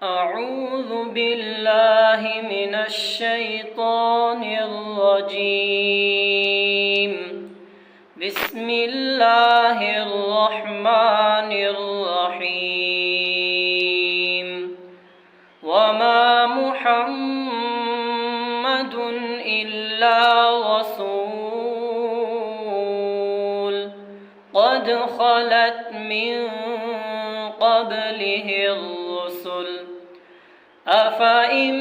أعوذ بالله من الشيطان الرجيم. بسم الله الرحمن الرحيم. وما محمد إلا رسول قد خلت من قبله الرسل أفإن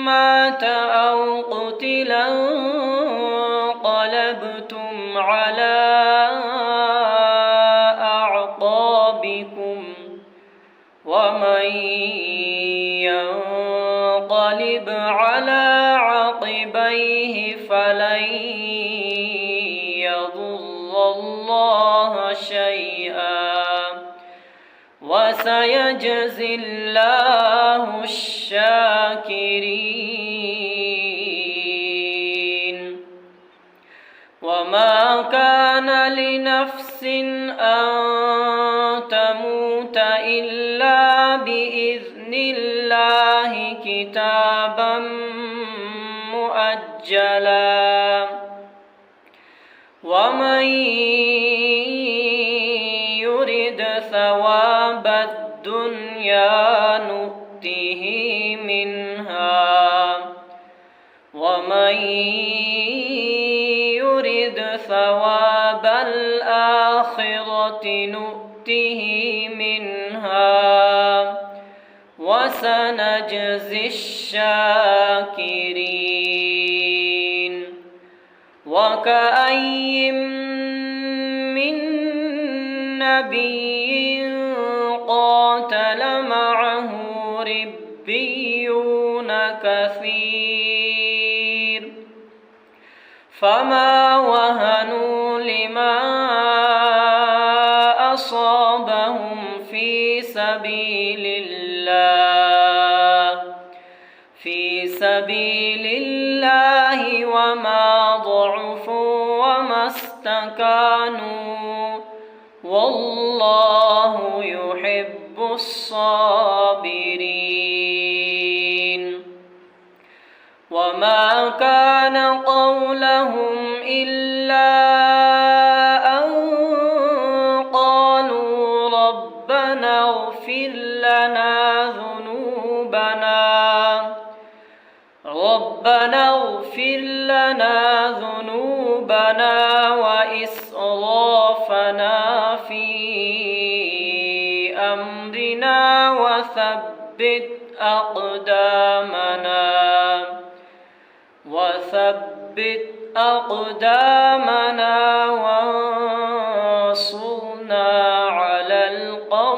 مات أو قتل انقلبتم على أعقابكم ومن ينقلب على عقبيه فلن يضر الله شيئا وسيجزي الله الشاكرين. وما كان لنفس أن تموت إلا بإذن الله كتابا مؤجلا ومن يرد ثواب الدنيا نؤته منها ومن يرد ثواب الآخرة نؤته منها وسنجزي الشاكرين. وكأين من نبي قاتل معه ربيون كثير فما وهنوا لما أصابهم في سبيل الله وما ضعفوا وما استكانوا والله يحب الصابرين. وما كان قولهم إلا أن قالوا ربنا اغفر لنا ذنوبنا وإسرافنا في أمرنا وثبت أقدامنا وانصرنا على القوم